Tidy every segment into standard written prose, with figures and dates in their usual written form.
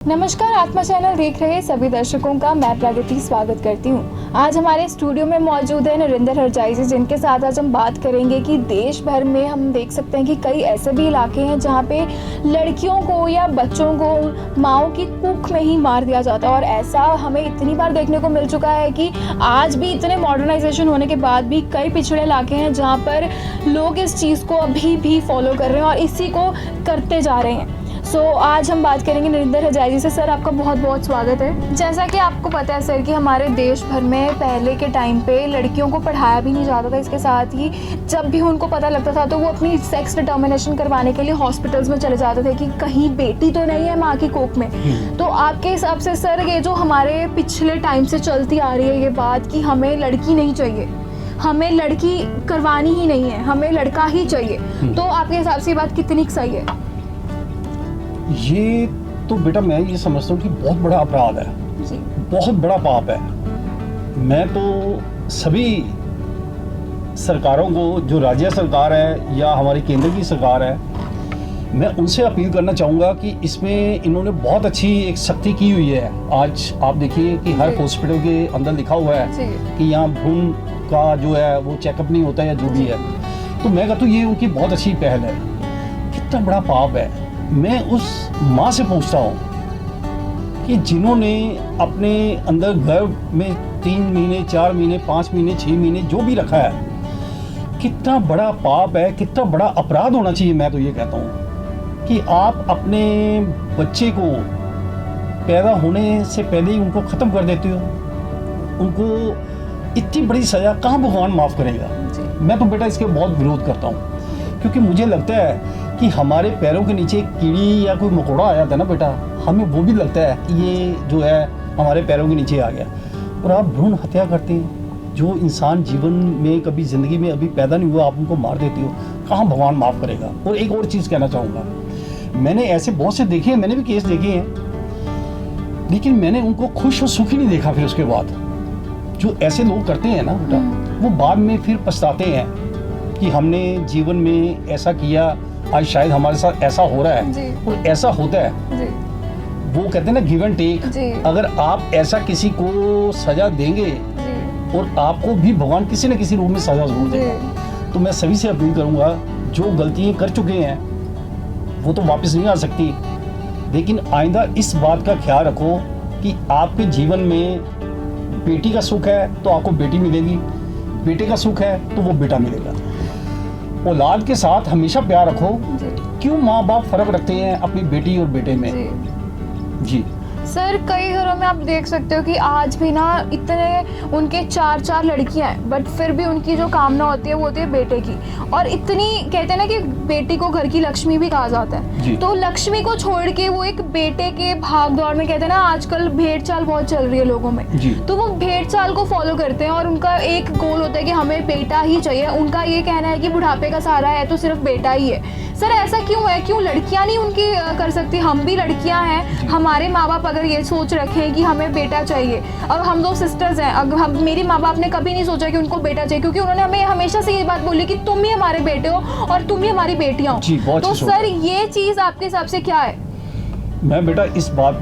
नमस्कार, आत्मा चैनल देख रहे सभी दर्शकों का मैं प्रगति स्वागत करती हूँ। आज हमारे स्टूडियो में मौजूद है नरेंद्र हरजाई जी, जिनके साथ आज हम बात करेंगे कि देश भर में हम देख सकते हैं कि कई ऐसे भी इलाके हैं जहाँ पे लड़कियों को या बच्चों को माओ की कुख में ही मार दिया जाता है। और ऐसा हमें इतनी बार देखने को मिल चुका है कि आज भी इतने मॉडर्नाइजेशन होने के बाद भी कई पिछड़े इलाके हैं जहाँ पर लोग इस चीज़ को अभी भी फॉलो कर रहे हैं और इसी को करते जा रहे हैं। आज हम बात करेंगे नरेंद्र हरजाई जी से। सर, आपका बहुत बहुत स्वागत है। जैसा कि आपको पता है सर कि हमारे देश भर में पहले के टाइम पे लड़कियों को पढ़ाया भी नहीं जाता था। इसके साथ ही जब भी उनको पता लगता था तो वो अपनी सेक्स डिटर्मिनेशन करवाने के लिए हॉस्पिटल्स में चले जाते थे कि कहीं बेटी तो नहीं है माँ की कोख में। तो आपके हिसाब से सर, ये जो हमारे पिछले टाइम से चलती आ रही है ये बात कि हमें लड़की नहीं चाहिए, हमें लड़की करवानी ही नहीं है, हमें लड़का ही चाहिए, तो आपके हिसाब से ये बात कितनी सही है? ये तो बेटा मैं ये समझता हूँ कि बहुत बड़ा अपराध है, बहुत बड़ा पाप है। मैं तो सभी सरकारों को, जो राज्य सरकार है या हमारी केंद्र की सरकार है, मैं उनसे अपील करना चाहूँगा कि इसमें इन्होंने बहुत अच्छी एक सख्ती की हुई है। आज आप देखिए कि हर हॉस्पिटल के अंदर लिखा हुआ है कि यहाँ भ्रूण का जो है वो चेकअप नहीं होता या जो भी है। तो मैं कहता हूँ ये उनकी बहुत अच्छी पहल है। कितना बड़ा पाप है। मैं उस माँ से पूछता हूँ कि जिन्होंने अपने अंदर गर्भ में 3 महीने 4 महीने 5 महीने 6 महीने जो भी रखा है, कितना बड़ा पाप है, कितना बड़ा अपराध होना चाहिए। मैं तो ये कहता हूँ कि आप अपने बच्चे को पैदा होने से पहले ही उनको ख़त्म कर देते हो। उनको इतनी बड़ी सज़ा कहाँ भगवान माफ़ करेगा। मैं तो बेटा इसके बहुत विरोध करता हूँ, क्योंकि मुझे लगता है कि हमारे पैरों के नीचे कीड़ी या कोई मकोड़ा आया था ना बेटा, हमें वो भी लगता है कि ये जो है हमारे पैरों के नीचे आ गया। और आप भ्रूण हत्या करते हैं, जो इंसान जीवन में कभी ज़िंदगी में अभी पैदा नहीं हुआ, आप उनको मार देते हो। कहाँ भगवान माफ़ करेगा। और एक और चीज़ कहना चाहूँगा, मैंने ऐसे बहुत से देखे हैं, मैंने भी केस देखे हैं, लेकिन मैंने उनको खुश और सुखी नहीं देखा। फिर उसके बाद जो ऐसे लोग करते हैं ना बेटा, वो बाद में फिर पछताते हैं कि हमने जीवन में ऐसा किया, आज शायद हमारे साथ ऐसा हो रहा है। और ऐसा होता है, वो कहते हैं ना गिव एंड टेक। अगर आप ऐसा किसी को सजा देंगे और आपको भी भगवान किसी न किसी रूप में सजा जरूर देगा। तो मैं सभी से अपील करूंगा, जो गलतियां कर चुके हैं वो तो वापस नहीं आ सकती, लेकिन आइंदा इस बात का ख्याल रखो कि आपके जीवन में बेटी का सुख है तो आपको बेटी मिलेगी, बेटे का सुख है तो वो बेटा मिलेगा। औलाद के साथ हमेशा प्यार रखो। क्यों माँ बाप फर्क रखते हैं अपनी बेटी और बेटे में? जी सर, कई घरों में आप देख सकते हो कि आज भी ना इतने उनके 4 लड़कियां हैं, बट फिर भी उनकी जो कामना होती है वो होती है बेटे की। और इतनी कहते हैं ना कि बेटी को घर की लक्ष्मी भी कहा जाता है, तो लक्ष्मी को छोड़ के वो एक बेटे के भाग दौड़ में, कहते हैं ना आजकल भेड़ चाल बहुत चल रही है लोगों में, तो वो भेड़ चाल को फॉलो करते हैं और उनका एक गोल होता है कि हमें बेटा ही चाहिए। उनका ये कहना है कि बुढ़ापे का सहारा है तो सिर्फ बेटा ही है। सर, ऐसा क्यों है? क्यों लड़कियां नहीं उनकी कर सकती? हम भी लड़कियां हैं, हमारे माँ बाप अगर ये सोच रखें कि हमें बेटा चाहिए, अब हम 2 सिस्टर्स हैं, अगर हम, मेरी माँ बाप ने कभी नहीं सोचा कि उनको बेटा चाहिए, क्योंकि उन्होंने हमें हमेशा से ये बात बोली कि तुम ही हमारे बेटे हो और तुम ही हमारी बेटियां हो। तो सर, ये चीज आपके हिसाब से क्या है? मैं बेटा इस बात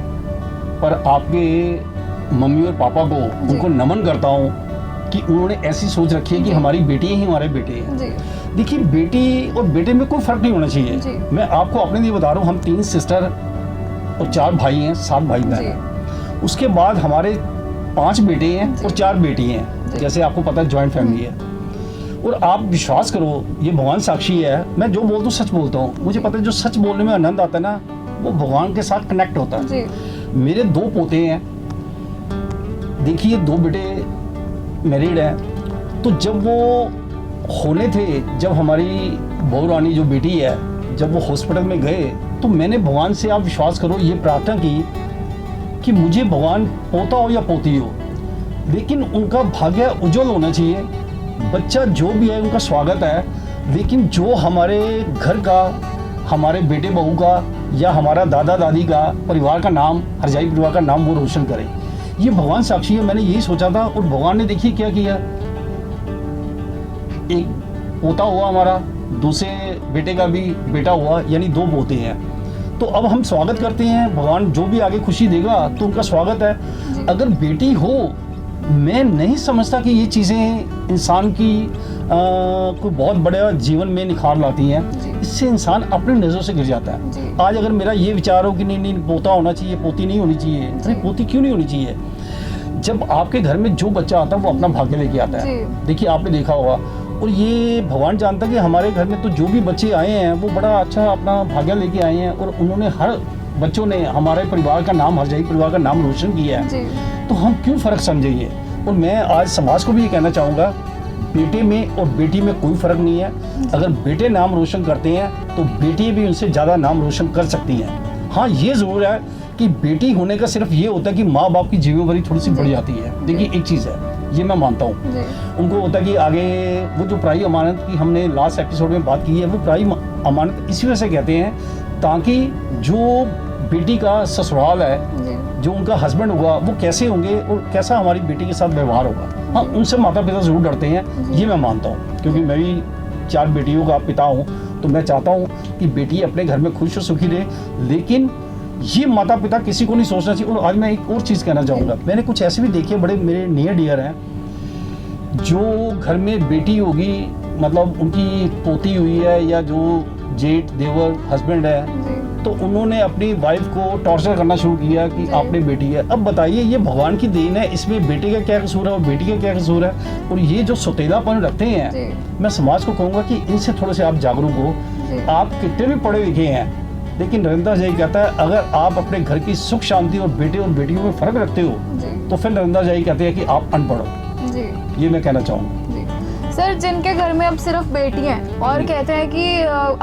पर आपके मम्मी और पापा को उनको नमन करता हूँ कि उन्होंने ऐसी सोच रखी है कि हमारी बेटी ही हमारे बेटे हैं। देखिए, बेटी और बेटे में कोई फर्क नहीं होना चाहिए। मैं आपको अपने लिए बता रहा हूँ, हम 3 सिस्टर और 4 भाई हैं, 7 भाई बहन। उसके बाद हमारे 5 बेटे हैं और 4 बेटी हैं। जैसे आपको पता है जॉइंट फैमिली है। और आप विश्वास करो, ये भगवान साक्षी है, मैं जो बोलता हूँ सच बोलता हूँ। मुझे पता है जो सच बोलने में आनंद आता है ना, वो भगवान के साथ कनेक्ट होता है। मेरे 2 पोते हैं, देखिए 2 बेटे मैरिड है। तो जब वो होने थे, जब हमारी बहू रानी जो बेटी है, जब वो हॉस्पिटल में गए, तो मैंने भगवान से, आप विश्वास करो, ये प्रार्थना की कि मुझे भगवान पोता हो या पोती हो, लेकिन उनका भाग्य उज्जवल होना चाहिए। बच्चा जो भी है उनका स्वागत है, लेकिन जो हमारे घर का, हमारे बेटे बहू का या हमारा दादा दादी का, परिवार का नाम, हरजाई परिवार का नाम वो रोशन करे। ये भगवान साक्षी है, मैंने यही सोचा था। और भगवान ने देखिए क्या किया, एक पोता हुआ हमारा, दूसरे बेटे का भी बेटा हुआ, यानी 2 पोते हैं। तो अब हम स्वागत करते हैं, भगवान जो भी आगे खुशी देगा तो उनका स्वागत है। अगर बेटी हो, मैं नहीं समझता कि ये चीज़ें इंसान की कोई बहुत बड़े जीवन में निखार लाती हैं। इससे इंसान अपनी नज़रों से गिर जाता है। आज अगर मेरा ये विचार हो कि नहीं पोता होना चाहिए, पोती नहीं होनी चाहिए, अरे पोती क्यों नहीं होनी चाहिए? जब आपके घर में जो बच्चा आता है वो अपना भाग्य लेके आता है। देखिए आपने देखा होगा, और ये भगवान जानता है कि हमारे घर में तो जो भी बच्चे आए हैं वो बड़ा अच्छा अपना भाग्य लेके आए हैं, और उन्होंने हर बच्चों ने हमारे परिवार का नाम, हरजाई परिवार का नाम रोशन किया है। तो हम क्यों फ़र्क समझेंगे? और मैं आज समाज को भी ये कहना चाहूँगा, बेटे में और बेटी में कोई फ़र्क नहीं है। अगर बेटे नाम रोशन करते हैं तो बेटी भी उनसे ज़्यादा नाम रोशन कर सकती हैं। हाँ, ये ज़रूर है कि बेटी होने का सिर्फ ये होता है कि माँ बाप की जिम्मेदारी थोड़ी सी बढ़ जाती है। देखिए एक चीज़ है, ये मैं मानता हूँ, उनको होता है कि आगे वो जो पराई अमानत की हमने लास्ट एपिसोड में बात की है, वो पराई अमानत इसी वजह से कहते हैं ताकि जो बेटी का ससुराल है, जो उनका हस्बैंड होगा वो कैसे होंगे और कैसा हमारी बेटी के साथ व्यवहार होगा। हाँ, उनसे माता पिता ज़रूर डरते हैं, ये मैं मानता हूँ, क्योंकि मैं भी 4 बेटियों का पिता हूँ। तो मैं चाहता हूँ कि बेटी अपने घर में खुश और सुखी रहे, लेकिन ये माता पिता किसी को नहीं सोचना चाहिए। और आज मैं एक और चीज़ कहना चाहूँगा, मैंने कुछ ऐसे भी देखे, बड़े मेरे नियर डियर हैं, जो घर में बेटी होगी, मतलब उनकी पोती हुई है या जो जेठ देवर हस्बैंड है, तो उन्होंने अपनी वाइफ को टॉर्चर करना शुरू किया कि आपने बेटी है। अब बताइए, ये भगवान की देन है, इसमें बेटे का क्या कसूर है और बेटी का क्या कसूर है? और ये जो सौतेलापन रखते हैं, मैं समाज को कहूँगा कि इनसे थोड़े से आप जागरूक हो। आप कितने भी पढ़े लिखे हैं, लेकिन नरेंद्र जी कहता है अगर आप अपने घर की सुख शांति और बेटे और बेटियों में फ़र्क रखते हो तो फिर नरेंद्र जी कहते हैं कि आप अनपढ़ हो। ये मैं कहना चाहूँगा। सर, जिनके घर में अब सिर्फ बेटी हैं और कहते हैं कि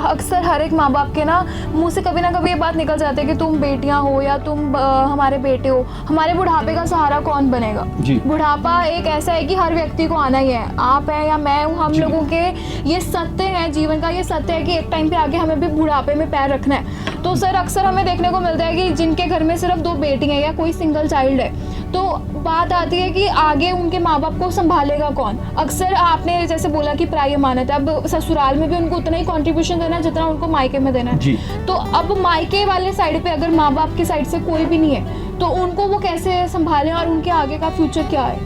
अक्सर हर एक माँ बाप के ना मुंह से कभी ना कभी ये बात निकल जाती है कि तुम बेटियां हो या तुम हमारे बेटे हो, हमारे बुढ़ापे का सहारा कौन बनेगा? बुढ़ापा एक ऐसा है कि हर व्यक्ति को आना ही है, आप है या मैं हूँ, हम लोगों के ये सत्य है, जीवन का ये सत्य है कि एक टाइम पे आके हमें भी बुढ़ापे में पैर रखना है। तो सर, अक्सर हमें देखने को मिलता है कि जिनके घर में सिर्फ 2 बेटी हैं या कोई सिंगल चाइल्ड है, तो बात आती है कि आगे उनके माँ बाप को संभालेगा कौन? अक्सर आपने जैसे बोला कि पराई अमानत है, अब ससुराल में भी उनको उतना ही कंट्रीब्यूशन देना है जितना उनको मायके में देना है। तो अब मायके वाले साइड पे अगर माँ बाप की साइड से कोई भी नहीं है तो उनको वो कैसे संभालें और उनके आगे का फ्यूचर क्या है?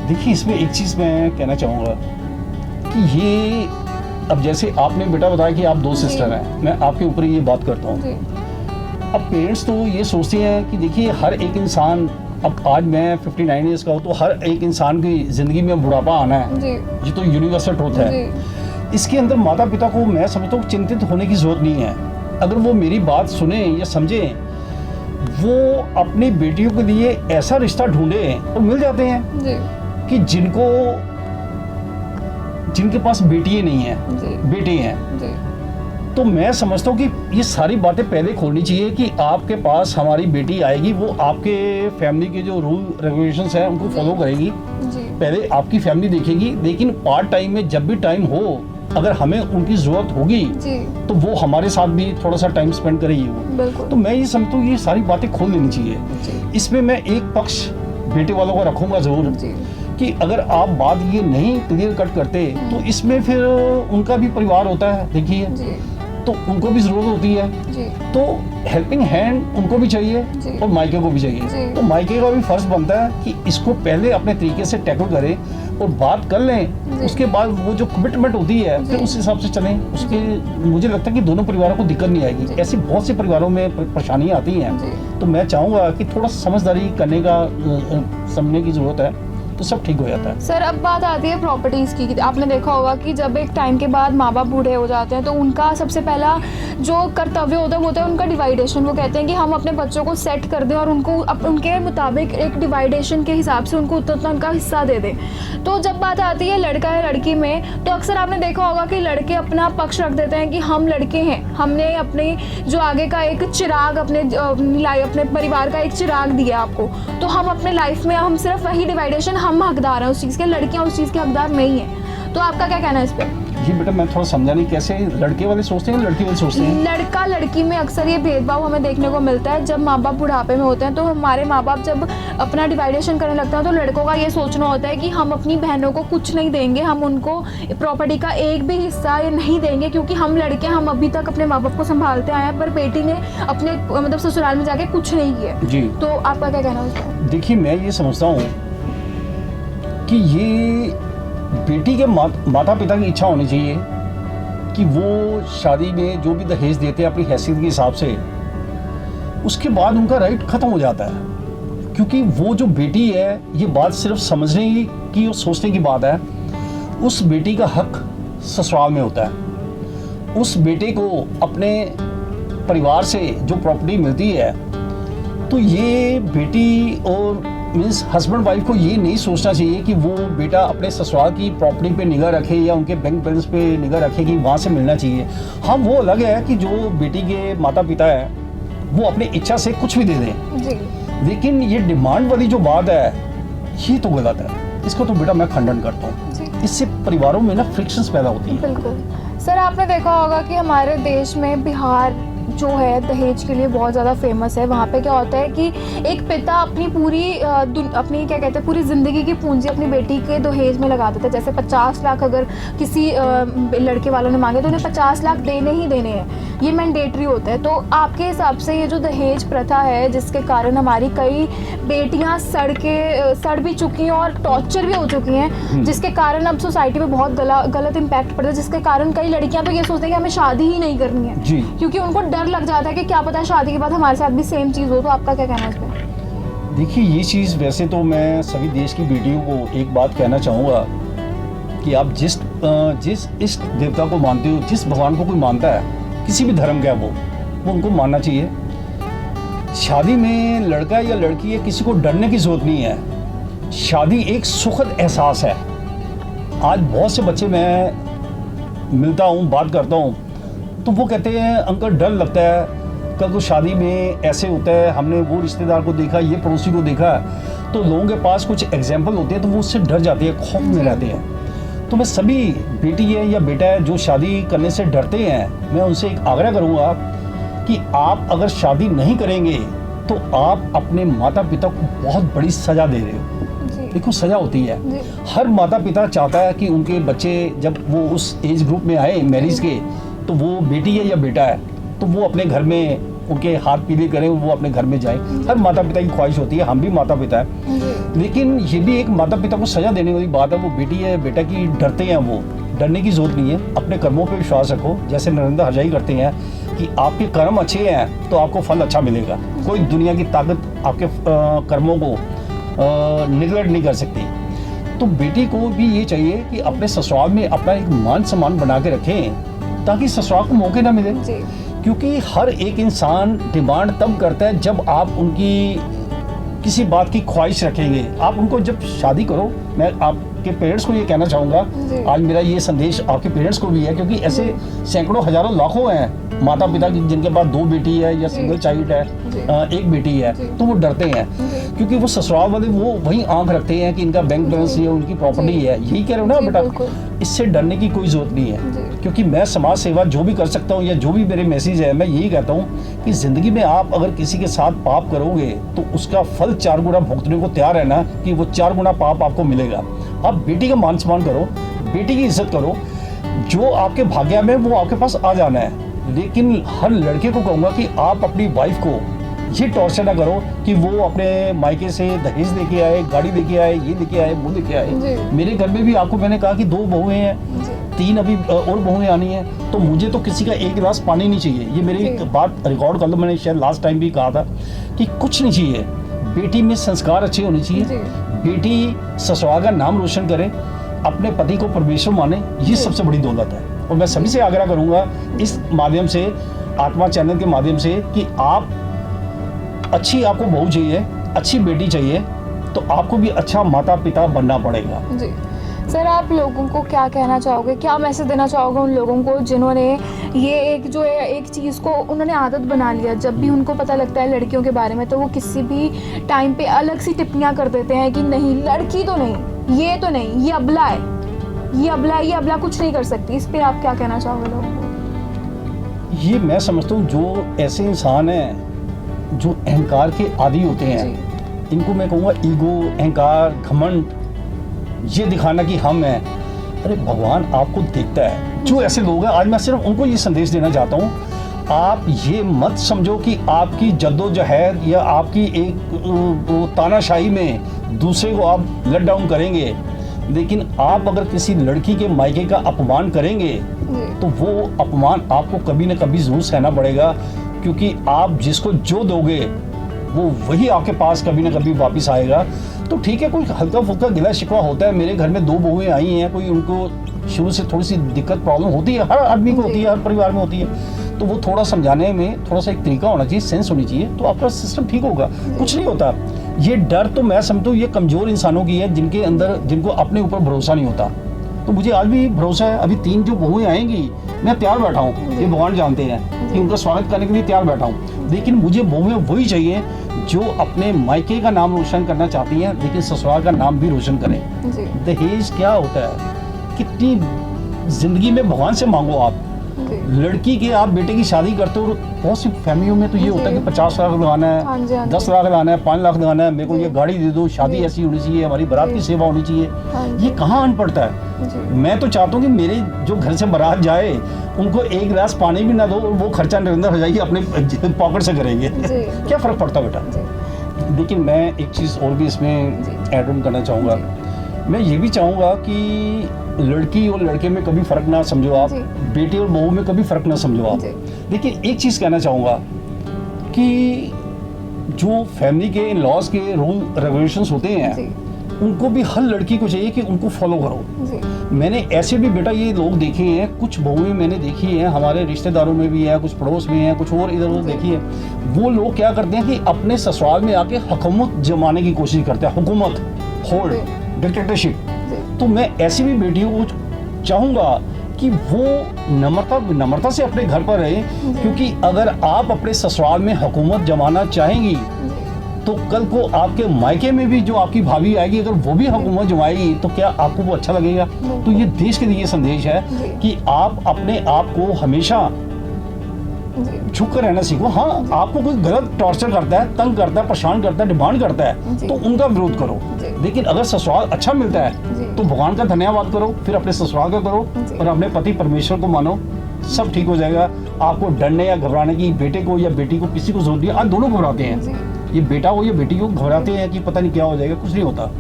देखिए, इसमें एक चीज़ मैं कहना चाहूँगा कि ये अब जैसे आपने बेटा बताया कि आप 2 सिस्टर हैं, मैं आपके ऊपर ये बात करता हूँ। अब पेरेंट्स तो ये सोचते हैं कि देखिए हर एक इंसान, अब आज मैं 59 ईयर्स का हूँ, तो हर एक इंसान की ज़िंदगी में बुढ़ापा आना है, ये तो यूनिवर्सल ट्रूथ है। इसके अंदर माता पिता को मैं समझता हूँ चिंतित होने की ज़रूरत नहीं है। अगर वो मेरी बात सुने या समझे, वो अपनी बेटियों के लिए ऐसा रिश्ता ढूंढे और मिल जाते हैं कि जिनके पास बेटियाँ नहीं हैं, बेटे हैं। तो मैं समझता हूँ कि ये सारी बातें पहले खोलनी चाहिए कि आपके पास हमारी बेटी आएगी, वो आपके फैमिली के जो रूल रेगुलेशंस हैं उनको फॉलो करेगी, पहले आपकी फैमिली देखेगी, लेकिन पार्ट टाइम में जब भी टाइम हो, अगर हमें उनकी ज़रूरत होगी तो वो हमारे साथ भी थोड़ा सा टाइम स्पेंड करेगी वो। तो मैं ये समझता हूँ ये सारी बातें खोल लेनी चाहिए। इसमें मैं एक पक्ष बेटे वालों को रखूँगा ज़रूर कि अगर आप बात ये नहीं क्लियर कट करते तो इसमें फिर उनका भी परिवार होता है, देखिए, तो उनको भी ज़रूरत होती है। तो हेल्पिंग हैंड उनको भी चाहिए और मायके को भी चाहिए। तो मायके का भी फ़र्ज़ बनता है कि इसको पहले अपने तरीके से टैकल करें और बात कर लें, उसके बाद वो जो कमिटमेंट होती है फिर उस हिसाब से चलें। उसके मुझे लगता है कि दोनों परिवारों को दिक्कत नहीं आएगी। ऐसी बहुत से परिवारों में परेशानियाँ आती हैं, तो मैं चाहूँगा कि थोड़ा समझदारी करने का समझने की ज़रूरत है, तो सब ठीक हो जाता है। सर, अब बात आती है प्रॉपर्टीज़ की। आपने देखा होगा कि जब एक टाइम के बाद माँ बाप बूढ़े हो जाते हैं तो उनका सबसे पहला जो कर्तव्य होता है उनका डिवाइडेशन। वो कहते हैं कि हम अपने बच्चों को सेट कर दें और उनको उनके मुताबिक एक डिवाइडेशन के हिसाब से उनको उतना उनका हिस्सा दे दें। तो जब बात आती है लड़का है लड़की में, तो अक्सर आपने देखा होगा कि लड़के अपना पक्ष रख देते हैं कि हम लड़के हैं, हमने अपने जो आगे का एक चिराग, अपने परिवार का एक चिराग दिया आपको, तो हम अपने लाइफ में हम सिर्फ वही डिवाइडेशन हम हकदार हैं उस चीज़ के, लड़कियां उस चीज़ के हकदार नहीं है। तो आपका क्या कहना है इस पर? ये बेटा मैं थोड़ा समझा नहीं, कैसे लड़के वाले सोचते हैं लड़की वाले सोचते हैं? लड़का लड़की में अक्सर ये भेदभाव हमें देखने को मिलता है। जब माँ बाप बुढ़ापे में होते हैं तो हमारे माँ बाप जब अपना डिवाइडेशन करने लगते हैं तो लड़कों का ये सोचना होता है कि हम अपनी बहनों को कुछ नहीं देंगे, हम उनको प्रॉपर्टी का एक भी हिस्सा ये नहीं देंगे, क्योंकि हम लड़के हम अभी तक अपने माँ बाप को संभालते आए हैं, पर बेटी ने अपने मतलब ससुराल में जाके कुछ नहीं किया जी। तो आपका क्या कहना है उस पर? देखिए मैं ये समझता हूँ कि ये बेटी के माता पिता की इच्छा होनी चाहिए कि वो शादी में जो भी दहेज देते हैं अपनी हैसियत के हिसाब से, उसके बाद उनका राइट खत्म हो जाता है। क्योंकि वो जो बेटी है, ये बात सिर्फ समझने की और सोचने की बात है, उस बेटी का हक ससुराल में होता है। उस बेटे को अपने परिवार से जो प्रॉपर्टी मिलती है, तो ये बेटी और मीन्स हस्बैंड वाइफ को ये नहीं सोचना चाहिए कि वो बेटा अपने ससुराल की प्रॉपर्टी पे निगाह रखे या उनके बैंक बैलेंस पे निगाह रखे कि वहाँ से मिलना चाहिए। हाँ, वो अलग है कि जो बेटी के माता पिता हैं वो अपनी इच्छा से कुछ भी दे दें जी। लेकिन ये डिमांड वाली जो बात है ये तो गलत है, इसको तो बेटा मैं खंडन करता हूँ। इससे परिवारों में ना फ्रिक्शंस पैदा होती हैं। बिल्कुल सर, आपने देखा होगा कि हमारे देश में बिहार जो है दहेज के लिए बहुत ज़्यादा फेमस है। वहाँ पे क्या होता है कि एक पिता अपनी पूरी अपनी क्या कहते हैं पूरी ज़िंदगी की पूंजी अपनी बेटी के दहेज में लगा देता है। जैसे 50 लाख अगर किसी लड़के वालों ने मांगे तो उन्हें 50 लाख देने ही देने हैं, ये मैंडेटरी होता है। तो आपके हिसाब से ये जो दहेज प्रथा है जिसके कारण हमारी कई बेटियाँ सड़ भी चुकी हैं और टॉर्चर भी हो चुकी हैं, जिसके कारण अब सोसाइटी में बहुत गलत इम्पैक्ट पड़ता है, जिसके कारण कई लड़कियाँ तो ये सोचती हैं कि हमें शादी ही नहीं करनी है जी। क्योंकि उनको डर लग जाता है कि क्या पता शादी के बाद हमारे साथ भी सेम चीज़ हो। तो आपका क्या कहना है इस पर? देखिए ये चीज़ वैसे तो मैं सभी देश की बेटियों को एक बात कहना चाहूँगा कि आप जिस इष्ट देवता को मानते हो, जिस भगवान को कोई मानता है, किसी भी धर्म का वो उनको मानना चाहिए। शादी में लड़का या लड़की है, किसी को डरने की जरूरत नहीं है। शादी एक सुखद एहसास है। आज बहुत से बच्चे मैं मिलता हूँ, बात करता हूँ, तो वो कहते हैं अंकल डर लगता है, कल को शादी में ऐसे होता है, हमने वो रिश्तेदार को देखा, ये पड़ोसी को देखा। तो लोगों के पास कुछ एग्जाम्पल होते हैं तो वो उससे डर जाते हैं, खौफ में रहते हैं। तो मैं सभी बेटी है या बेटा है जो शादी करने से डरते हैं, मैं उनसे एक आग्रह करूँगा कि आप अगर शादी नहीं करेंगे तो आप अपने माता पिता को बहुत बड़ी सज़ा दे रहे हो। देखो सज़ा होती है, हर माता पिता चाहता है कि उनके बच्चे जब वो उस एज ग्रुप में आए मैरिज के, तो वो बेटी है या बेटा है तो वो अपने घर में उनके हाथ पीले करें, वो अपने घर में जाए। हर माता पिता की ख्वाहिश होती है, हम भी माता पिता है। लेकिन ये भी एक माता पिता को सजा देने वाली बात है। वो बेटी है बेटा की डरते हैं, वो डरने की जरूरत नहीं है। अपने कर्मों पे विश्वास रखो, जैसे नरेंद्र हरजाई करते हैं कि आपके कर्म अच्छे हैं तो आपको फल अच्छा मिलेगा। कोई दुनिया की ताकत आपके कर्मों को निगलेक्ट नहीं कर सकती। तो बेटी को भी ये चाहिए कि अपने ससुराल में अपना एक मान सम्मान बना के रखें ताकि ससुराल को मौके ना मिले। क्योंकि हर एक इंसान डिमांड तब करता है जब आप उनकी किसी बात की ख्वाहिश रखेंगे। आप उनको जब शादी करो, मैं आपके पेरेंट्स को ये कहना चाहूँगा, आज मेरा ये संदेश आपके पेरेंट्स को भी है, क्योंकि ऐसे सैकड़ों हजारों लाखों हैं माता पिता जिनके पास 2 बेटी है या सिंगल चाइल्ड है, 1 बेटी है, तो वो डरते हैं क्योंकि वो ससुराल वाले वो वही आंख रखते हैं कि इनका बैंक बैलेंस है, उनकी प्रॉपर्टी है। यही कह रहे हो ना बेटा, इससे डरने की कोई जरूरत नहीं है। क्योंकि मैं समाज सेवा जो भी कर सकता हूँ या जो भी मेरे मैसेज है, मैं यही कहता हूँ कि ज़िंदगी में आप अगर किसी के साथ पाप करोगे तो उसका फल 4 गुना भुगतने को तैयार है ना, कि वो 4 गुना पाप आपको मिलेगा। आप बेटी का मान सम्मान करो, बेटी की इज्जत करो, जो आपके भाग्य में वो आपके पास आ जाना है। लेकिन हर लड़के को कहूँगा कि आप अपनी वाइफ को ये टॉर्चर ना करो कि वो अपने मायके से दहेज लेके आए, गाड़ी लेके आए, ये लेके आए, वो लेके आए। मेरे घर में भी आपको मैंने कहा कि 2 बहुएं हैं, 3 अभी और बहुएं आनी हैं, तो मुझे तो किसी का 1 गिलास पानी नहीं चाहिए। ये मेरी बात रिकॉर्ड कर लो, मैंने शायद लास्ट टाइम भी कहा था कि कुछ नहीं चाहिए। बेटी में संस्कार अच्छे होने चाहिए, बेटी ससुराल का नाम रोशन करे, अपने पति को परमेश्वर माने, ये सबसे बड़ी दौलत है। और मैं सभी से आग्रह करूंगा इस माध्यम से, आत्मा चैनल के माध्यम से, कि आप अच्छी आपको बहू चाहिए, अच्छी बेटी चाहिए, तो आपको भी अच्छा माता पिता बनना पड़ेगा। जी सर, आप लोगों को क्या कहना चाहोगे, क्या मैसेज देना चाहोगे उन लोगों को जिन्होंने ये एक जो है एक चीज़ को उन्होंने आदत बना लिया, जब भी उनको पता लगता है लड़कियों के बारे में तो वो किसी भी टाइम पे अलग सी टिप्पणियाँ कर देते हैं कि नहीं लड़की तो नहीं, ये तो नहीं, ये अबला है। ये अबला कुछ नहीं कर सकती, इस पे आप क्या कहना चाहोगे लोगों को? ये मैं समझता हूँ जो ऐसे इंसान हैं जो अहंकार के आदी होते हैं, इनको मैं कहूँगा ईगो, अहंकार, घमंड, ये दिखाना कि हम हैं। अरे भगवान आपको देखता है। जो ऐसे लोग हैं, आज मैं सिर्फ उनको ये संदेश देना चाहता हूँ, आप ये मत समझो कि आपकी जद्दोजहद या आपकी एक तानाशाही में दूसरे को आप लेट डाउन करेंगे, लेकिन आप अगर किसी लड़की के मायके का अपमान करेंगे तो वो अपमान आपको कभी ना कभी ज़रूर सहना पड़ेगा, क्योंकि आप जिसको जो दोगे वो वही आपके पास कभी ना कभी वापस आएगा। तो ठीक है, कोई हल्का फुल्का गिला शिकवा होता है। मेरे घर में 2 बहुएं आई हैं, कोई उनको शुरू से थोड़ी सी दिक्कत प्रॉब्लम होती है, हर आदमी को होती है, हर परिवार में होती है। तो वो थोड़ा समझाने में थोड़ा सा एक तरीका होना चाहिए, सेंस होनी चाहिए, तो आपका सिस्टम ठीक होगा। कुछ नहीं होता। ये डर तो मैं समझता हूँ ये कमज़ोर इंसानों की है, जिनके अंदर जिनको अपने ऊपर भरोसा नहीं होता। तो मुझे आज भी भरोसा है, अभी 3 जो बहुएं आएंगी, मैं तैयार बैठा हूँ। ये भगवान जानते हैं कि उनका स्वागत करने के लिए तैयार बैठा हूँ। लेकिन मुझे बहुएं वही चाहिए जो अपने मायके का नाम रोशन करना चाहती हैं, लेकिन ससुराल का नाम भी रोशन करें। दहेज क्या होता है? कितनी जिंदगी में भगवान से मांगो आप। लड़की के आप बेटे की शादी करते हो, बहुत सी फैमिलियों में तो ये होता है कि 50 लाख लगाना है, 10 लाख लगाना है, 5 लाख लगाना है, मेरे को ये गाड़ी दे दो, शादी ऐसी होनी चाहिए, हमारी बारात की सेवा होनी चाहिए। ये कहाँ अन पड़ता है? मैं तो चाहता हूँ कि मेरे जो घर से बारात जाए उनको 1 गिलास पानी भी ना दो, वो खर्चा नरेंद्र हरजाई अपने पॉकेट से करेंगे। क्या फर्क पड़ता बेटा? लेकिन मैं एक चीज़ और भी इसमें ऐड ऑन करना चाहूँगा। मैं ये भी चाहूँगा कि लड़की और लड़के में कभी फ़र्क ना समझो आप, बेटी और बहू में कभी फ़र्क ना समझो आप। लेकिन एक चीज़ कहना चाहूँगा कि जो फैमिली के इन लॉज के रूल रेगुलेशंस होते हैं, उनको भी हर लड़की को चाहिए कि उनको फॉलो करो। मैंने ऐसे भी बेटा ये लोग देखे हैं, कुछ बहुएं मैंने देखी हैं, हमारे रिश्तेदारों में भी है, कुछ पड़ोस में है, कुछ और इधर उधर देखी है। वो लोग क्या करते हैं कि अपने ससुराल में आके हुकूमत जमाने की कोशिश करते हैं, हुकूमत, होल्ड, डिक्टेटरशिप। तो मैं ऐसी भी बेटियों को चाहूँगा कि वो नम्रता से अपने घर पर रहे, क्योंकि अगर आप अपने ससुराल में हुकूमत जमाना चाहेंगी तो कल को आपके मायके में भी जो आपकी भाभी आएगी, अगर वो भी हुकूमत जमाएगी तो क्या आपको वो अच्छा लगेगा? तो ये देश के लिए संदेश है कि आप अपने आप को हमेशा झुक कर रहना सीखो। हाँ, आपको कोई गलत टॉर्चर करता है, तंग करता है, परेशान करता है, डिमांड करता है, तो उनका विरोध करो। लेकिन अगर ससुराल अच्छा मिलता है तो भगवान का धन्यवाद करो, फिर अपने ससुराल का करो और अपने पति परमेश्वर को मानो, सब ठीक हो जाएगा। आपको डरने या घबराने की बेटे को या बेटी को किसी को जरूरत नहीं है। आज दोनों घबराते हैं, ये बेटा हो या बेटी को घबराते हैं कि पता नहीं क्या हो जाएगा। कुछ नहीं होता।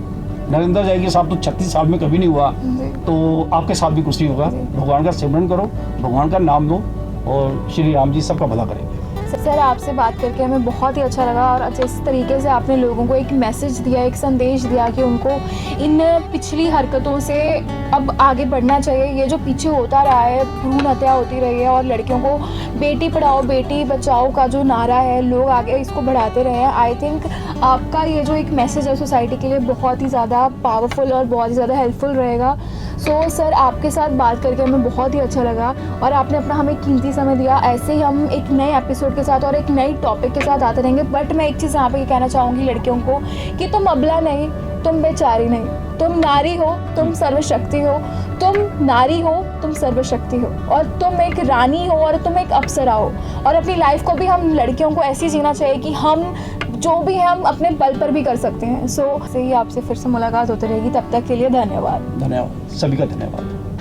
नरेंद्र जाएगी साहब तो 36 साल में कभी नहीं हुआ, तो आपके साथ भी कुछ नहीं होगा। भगवान का सिमरन करो, भगवान का नाम लो और श्री राम जी सबका भला करेंगे। सर, आपसे बात करके हमें बहुत ही अच्छा लगा और जिस तरीके से आपने लोगों को एक मैसेज दिया, एक संदेश दिया कि उनको इन पिछली हरकतों से अब आगे बढ़ना चाहिए। ये जो पीछे होता रहा है, भ्रूण हत्या होती रही है और लड़कियों को बेटी पढ़ाओ बेटी बचाओ का जो नारा है, लोग आगे इसको बढ़ाते रहे हैं। आई थिंक आपका ये जो एक मैसेज है सोसाइटी के लिए बहुत ही ज़्यादा पावरफुल और बहुत ही ज़्यादा हेल्पफुल रहेगा। सो सर, आपके साथ बात करके हमें बहुत ही अच्छा लगा और आपने अपना हमें कीमती समय दिया। ऐसे ही हम एक नए एपिसोड के साथ और एक नई टॉपिक के साथ आते रहेंगे। बट मैं एक चीज़ यहाँ पे ये कहना चाहूँगी लड़कियों को कि तुम अबला नहीं, तुम बेचारी नहीं, तुम नारी हो, तुम सर्वशक्ति हो, तुम नारी हो, तुम सर्वशक्ति हो और तुम एक रानी हो और तुम एक अप्सरा हो। और अपनी लाइफ को भी हम लड़कियों को ऐसे जीना चाहिए कि हम जो भी हम अपने बल पर भी कर सकते हैं। सो से ही आपसे फिर से मुलाकात होती रहेगी। तब तक के लिए धन्यवाद। धन्यवाद, सभी का धन्यवाद।